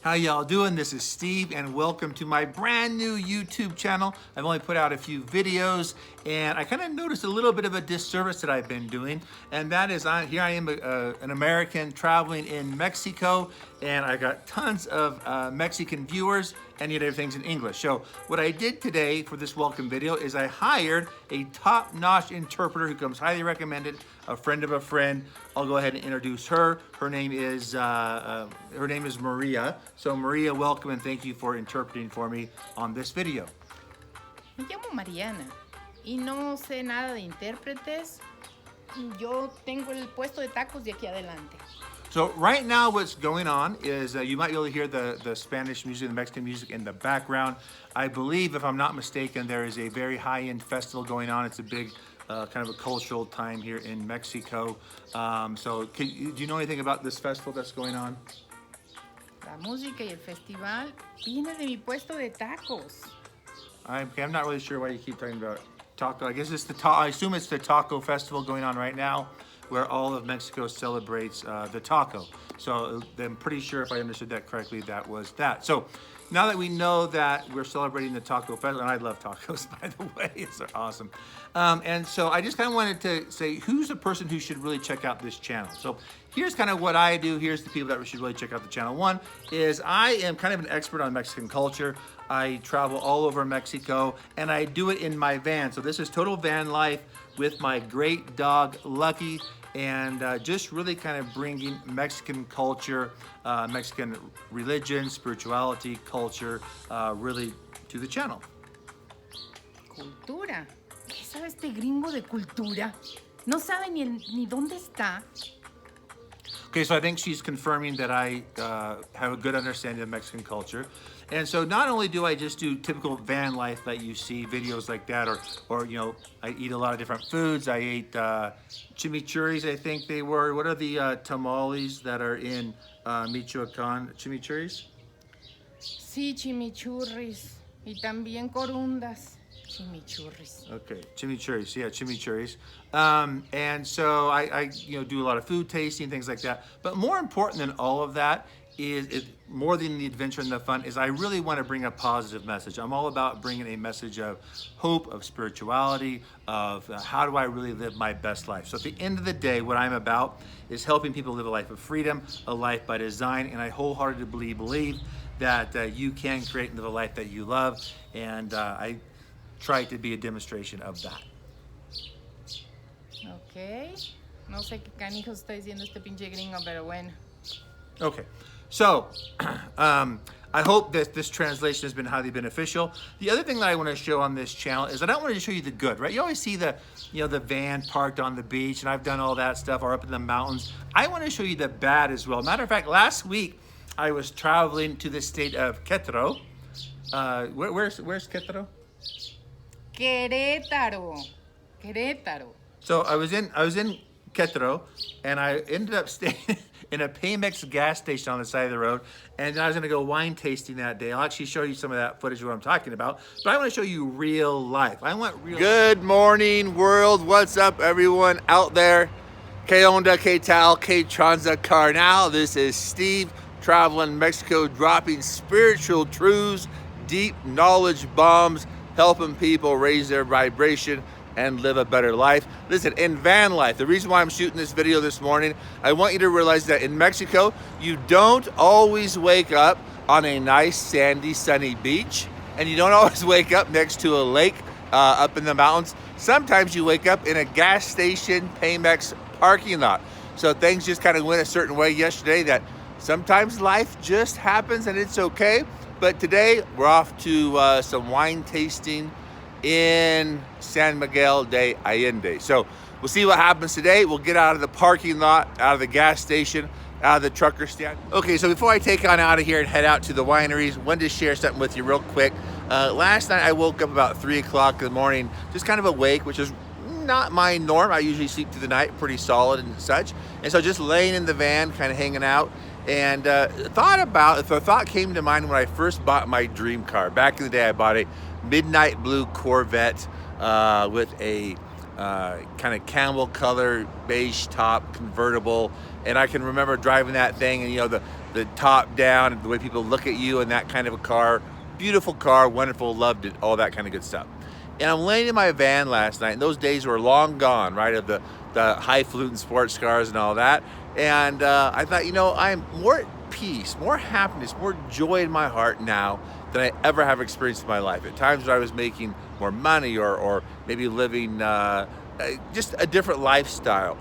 How y'all doing? This is Steve and welcome to my brand new YouTube channel. I've only put out a few videos and I kind of noticed a little bit of a disservice that I've been doing, and that is here I am, an American traveling in Mexico, and I got tons of Mexican viewers, and yet everything's in English. So what I did today for this welcome video is I hired a top-notch interpreter who comes highly recommended, a friend of a friend. I'll go ahead and introduce her. Her name is Maria. So Maria, welcome and thank you for interpreting for me on this video. Me llamo Mariana y no sé nada de intérpretes. Yo tengo el puesto de tacos de aquí adelante. So right now what's going on is you might be able to hear the Spanish music, the Mexican music in the background. I believe, if I'm not mistaken, there is a very high-end festival going on. It's a big kind of a cultural time here in Mexico. Do you know anything about this festival that's going on? La música y el festival viene de mi puesto de tacos. I'm not really sure why you keep talking about taco. I guess it's I assume it's the taco festival going on right now, where all of Mexico celebrates the taco. So I'm pretty sure, if I understood that correctly, that was that. So now that we know that we're celebrating the taco festival, and I love tacos, by the way, it's awesome. And so I just kind of wanted to say, who's the person who should really check out this channel? So here's kind of what I do. Here's the people that should really check out the channel. One is I am kind of an expert on Mexican culture. I travel all over Mexico, and I do it in my van. So this is total van life with my great dog, Lucky, and just really kind of bringing Mexican culture, Mexican religion, spirituality, culture, really to the channel. Cultura. ¿Qué sabe este gringo de cultura? No sabe ni dónde está. Okay, so I think she's confirming that I have a good understanding of Mexican culture. And so not only do I just do typical van life that you see, videos like that, or you know, I eat a lot of different foods. I ate chimichurris, I think they were. What are the tamales that are in Michoacán? Chimichurris? Sí, chimichurris. Y también corundas. Chimichurris. Okay, chimichurris, yeah, chimichurris. And so I do a lot of food tasting, things like that. But more important than all of that is more than the adventure and the fun, is I really want to bring a positive message. I'm all about bringing a message of hope, of spirituality, of how do I really live my best life. So at the end of the day, what I'm about is helping people live a life of freedom, a life by design, and I wholeheartedly believe that you can create and live a life that you love, and I try to be a demonstration of that. Okay. No sé qué canijo está diciendo este pinche gringo, pero bueno. Okay, so I hope that this translation has been highly beneficial. The other thing that I want to show on this channel is I don't want to show you the good, right? You always see the van parked on the beach, and I've done all that stuff, or up in the mountains. I want to show you the bad as well. Matter of fact, last week I was traveling to the state of Queretaro. Where's Queretaro? Querétaro. Querétaro. So I was in Querétaro, and I ended up staying in a Pemex gas station on the side of the road, and I was going to go wine tasting that day. I'll actually show you some of that footage of what I'm talking about, but I want to show you real life. I want real. Good morning, world. What's up, everyone out there? Que onda, que tal, que tranza carnal. This is Steve, traveling Mexico, dropping spiritual truths, deep knowledge bombs, helping people raise their vibration and live a better life. Listen, in van life, the reason why I'm shooting this video this morning, I want you to realize that in Mexico, you don't always wake up on a nice, sandy, sunny beach, and you don't always wake up next to a lake up in the mountains. Sometimes you wake up in a gas station Pemex parking lot. So things just kind of went a certain way yesterday, that sometimes life just happens and it's okay. But today we're off to some wine tasting in San Miguel de Allende. So we'll see what happens today. We'll get out of the parking lot, out of the gas station, out of the trucker stand. Okay, so before I take on out of here and head out to the wineries, wanted to share something with you real quick. Last night I woke up about 3 o'clock in the morning, just kind of awake, which is not my norm. I usually sleep through the night pretty solid and such. And so just laying in the van, kind of hanging out, and the thought came to mind when I first bought my dream car. Back in the day, I bought a midnight blue Corvette with a kind of camel color beige top convertible, and I can remember driving that thing, and the top down, the way people look at you in that kind of a car. Beautiful car, wonderful, loved it, all that kind of good stuff. And I'm laying in my van last night, and those days were long gone, right, of the highfalutin sports cars and all that. And I thought, you know, I'm more at peace, more happiness, more joy in my heart now than I ever have experienced in my life. At times when I was making more money or maybe living just a different lifestyle.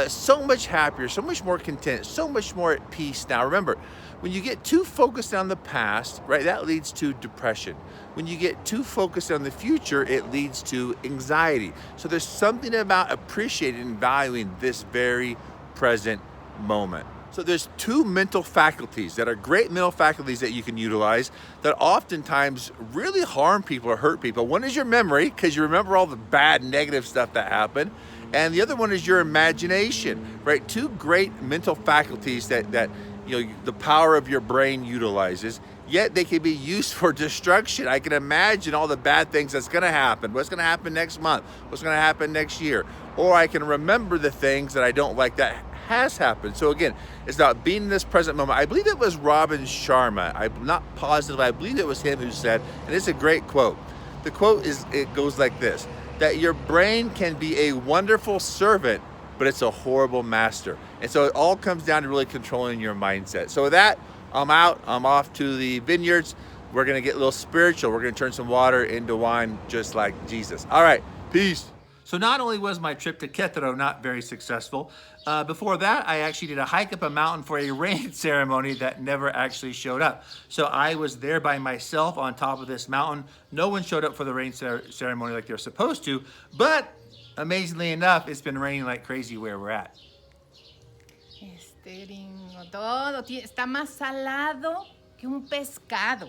So much happier, so much more content, so much more at peace now. Remember, when you get too focused on the past, right, that leads to depression. When you get too focused on the future, it leads to anxiety. So there's something about appreciating and valuing this very present moment. So there's two mental faculties that are great mental faculties that you can utilize that oftentimes really harm people or hurt people. One is your memory, because you remember all the bad, negative stuff that happened. And the other one is your imagination, right? Two great mental faculties that you know, the power of your brain utilizes, yet they can be used for destruction. I can imagine all the bad things that's gonna happen, what's gonna happen next month, what's gonna happen next year. Or I can remember the things that I don't like that has happened. So again, it's about being in this present moment. I believe it was Robin Sharma. I'm not positive. I believe it was him who said, and it's a great quote. The quote it goes like this, that your brain can be a wonderful servant, but it's a horrible master. And so it all comes down to really controlling your mindset. So with that, I'm out. I'm off to the vineyards. We're going to get a little spiritual. We're going to turn some water into wine just like Jesus. All right, peace. So not only was my trip to Queretaro not very successful, before that I actually did a hike up a mountain for a rain ceremony that never actually showed up. So I was there by myself on top of this mountain. No one showed up for the rain ceremony like they're supposed to, but amazingly enough, it's been raining like crazy where we're at. Gringo, todo está más salado que un pescado.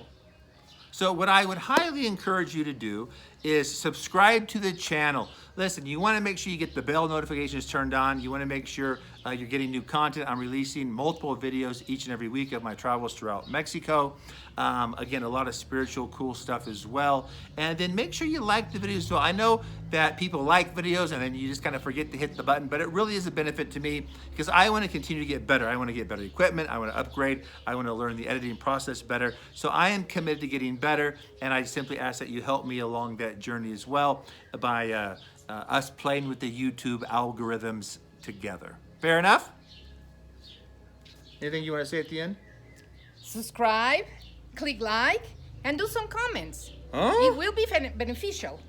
So what I would highly encourage you to do is subscribe to the channel. Listen, you want to make sure you get the bell notifications turned on. You want to make sure you're getting new content. I'm releasing multiple videos each and every week of my travels throughout Mexico. Again, a lot of spiritual, cool stuff as well. And then make sure you like the videos as well. I know that people like videos and then you just kind of forget to hit the button, but it really is a benefit to me because I want to continue to get better. I want to get better equipment. I want to upgrade. I want to learn the editing process better. So I am committed to getting better, and I simply ask that you help me along that journey as well by us playing with the YouTube algorithms together. Fair enough? Anything you want to say at the end? Subscribe, click like, and do some comments. Huh? It will be beneficial.